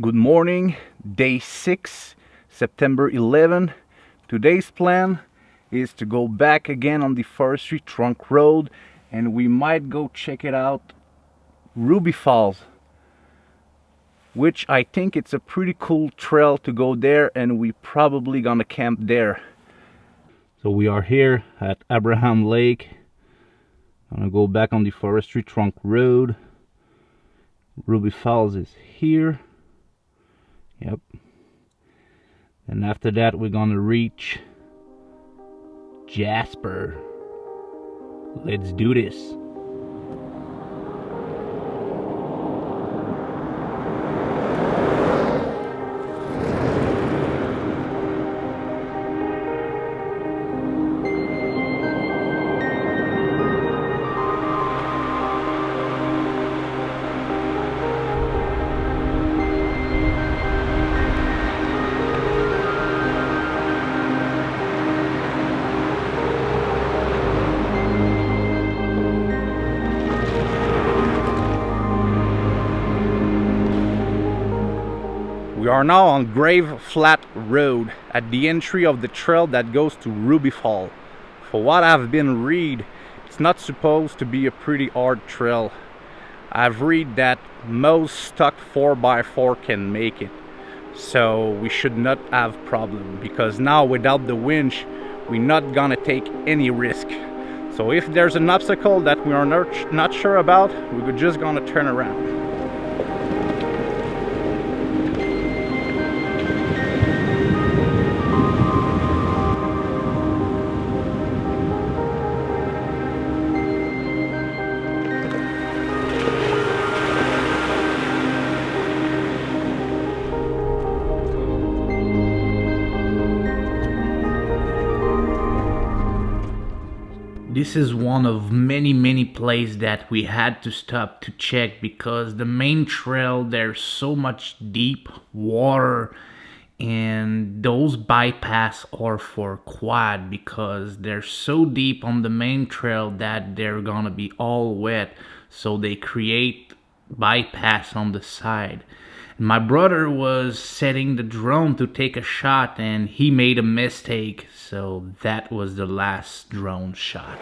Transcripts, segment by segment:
Good morning, day 6, September 11. Today's plan is to go back again on the forestry trunk road, and we might go check it out, Ruby Falls, which I think it's a pretty cool trail to go there, and we probably gonna camp there. So we are here at Maligne Lake. I'm gonna go back on the forestry trunk road. Ruby Falls is here. Yep. And after that we're gonna reach Jasper. Let's do this. We are now on Grave Flat Road at the entry of the trail that goes to Ruby Fall. For what I've been read, it's not supposed to be a pretty hard trail. I've read that most stock 4x4 can make it, so we should not have problem, because now without the winch we're not gonna take any risk. So if there's an obstacle that we are not sure about, we're just gonna turn around. This is one of many places that we had to stop to check, because the main trail, there's so much deep water, and those bypass are for quad because they're so deep on the main trail that they're gonna be all wet, so they create bypass on the side. My brother was setting the drone to take a shot and he made a mistake, so that was the last drone shot.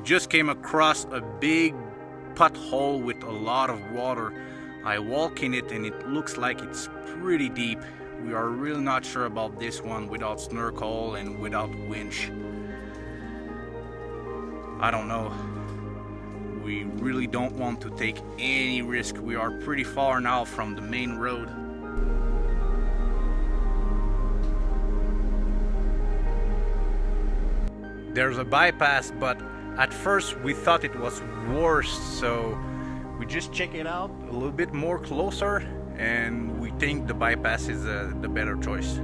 Just came across a big pothole with a lot of water. I walk in it and it looks like it's pretty deep. We are really not sure about this one without snorkel and without winch. I don't know. We really don't want to take any risk. We are pretty far now from the main road. There's a bypass, but at first we thought it was worse, so we just check it out a little bit more closer, and we think the bypass is the better choice.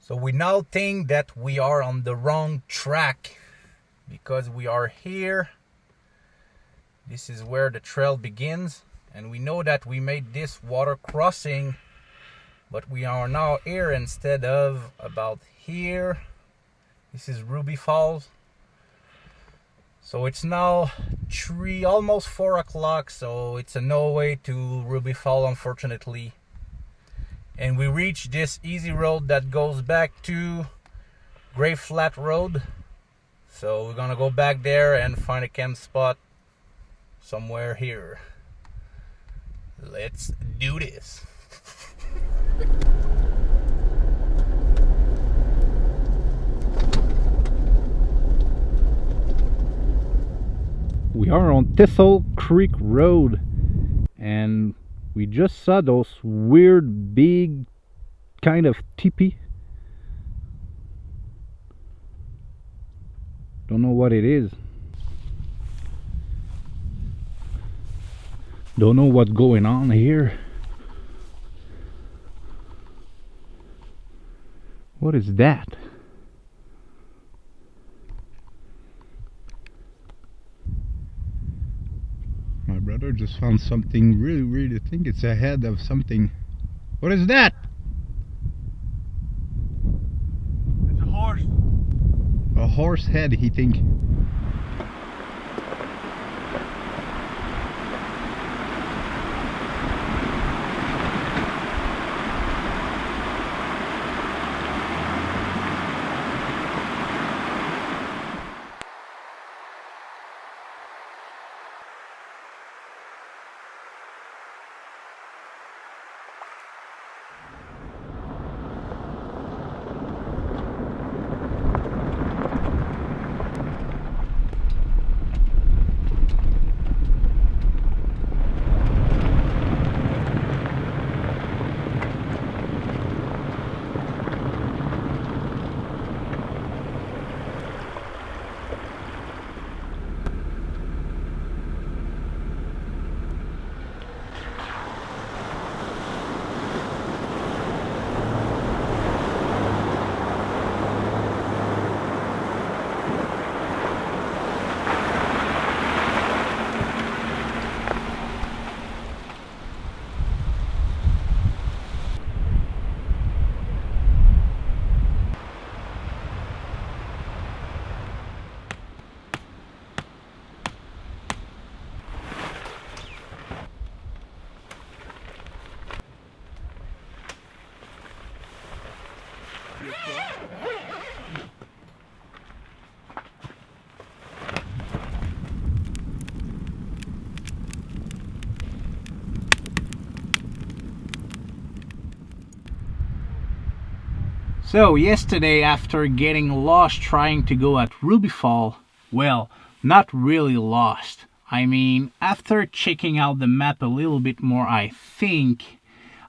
So we now think that we are on the wrong track, because we are here. This is where the trail begins, and we know that we made this water crossing, but we are now here instead of about here. This is Ruby Falls. So it's now almost 4 o'clock, so it's a no way to Ruby Fall, unfortunately. And we reached this easy road that goes back to Grey Flat Road. So we're gonna go back there and find a camp spot somewhere here. Let's do this. We are on Thistle Creek Road, and we just saw those weird big kind of teepee. Don't know what it is. Don't know what's going on here. What is that? My brother just found something really weird. I think it's a head of something. What is that? It's a horse. A horse head, he think. So yesterday, after getting lost trying to go at Ruby Fall, well, not really lost. I mean, after checking out the map a little bit more, I think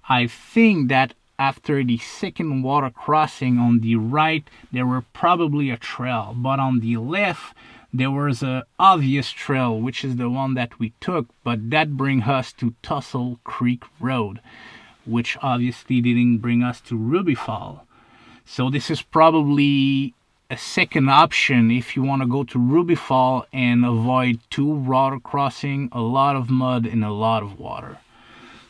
that after the second water crossing on the right, there were probably a trail, but on the left, there was a obvious trail, which is the one that we took, but that brings us to Thistle Creek Road, which obviously didn't bring us to Ruby Fall. So this is probably a second option if you want to go to Ruby Fall and avoid 2 water crossing, a lot of mud, and a lot of water.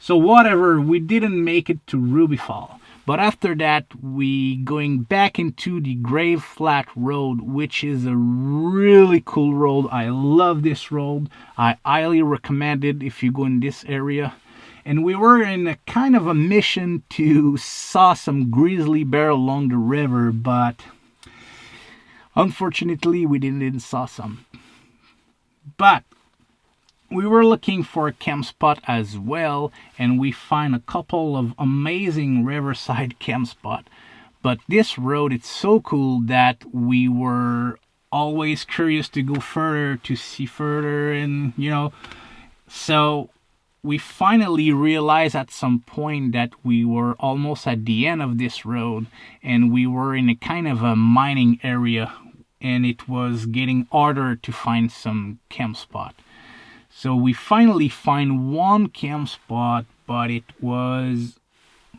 So whatever, we didn't make it to Ruby Fall. But after that, we going back into the Grey Flat Road, which is a really cool road. I love this road. I highly recommend it if you go in this area. And we were in a kind of a mission to saw some grizzly bear along the river, but unfortunately we didn't saw some. But we were looking for a camp spot as well, and we find a couple of amazing riverside camp spot. But this road, it's so cool that we were always curious to go further, to see further, and so we finally realized at some point that we were almost at the end of this road, and we were in a kind of a mining area, and it was getting harder to find some camp spot. So we finally find one camp spot, but it was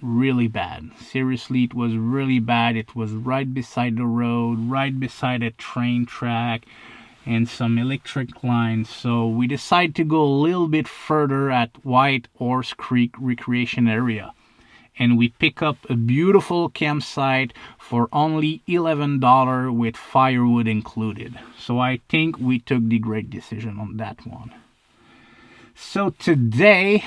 really bad. Seriously, it was really bad. It was right beside the road, right beside a train track and some electric lines. So we decided to go a little bit further at Whitehorse Creek Recreation Area. and we pick up a beautiful campsite for only $11 with firewood included. So I think we took the great decision on that one. So today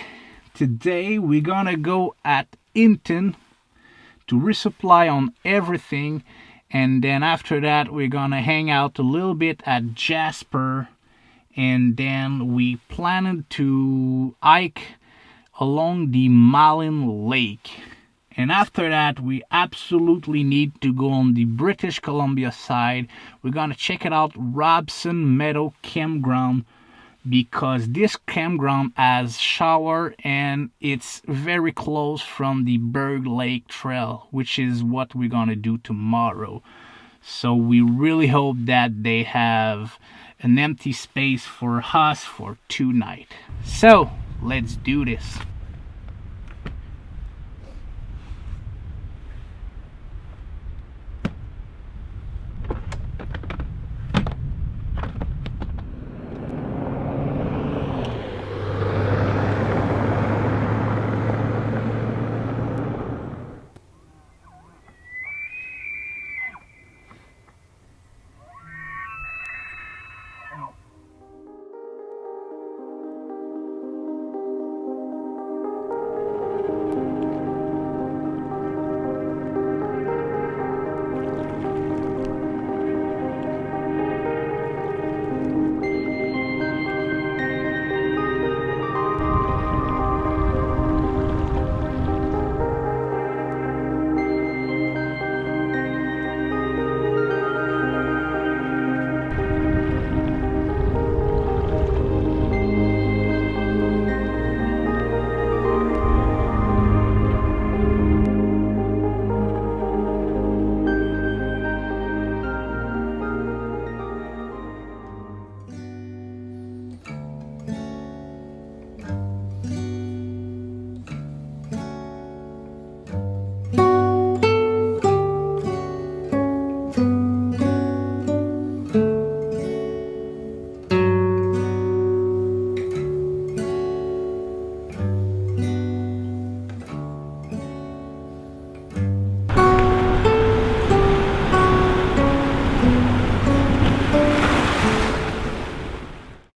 we're gonna go at Hinton to resupply on everything, and then after that we're gonna hang out a little bit at Jasper, and then we planned to hike along the Maligne Lake. And after that we absolutely need to go on the British Columbia side. We're gonna check it out, Robson Meadows Campground, because this campground has shower and it's very close from the Berg Lake Trail, which is what we're gonna do tomorrow. So we really hope that they have an empty space for us for 2 nights. So let's do this.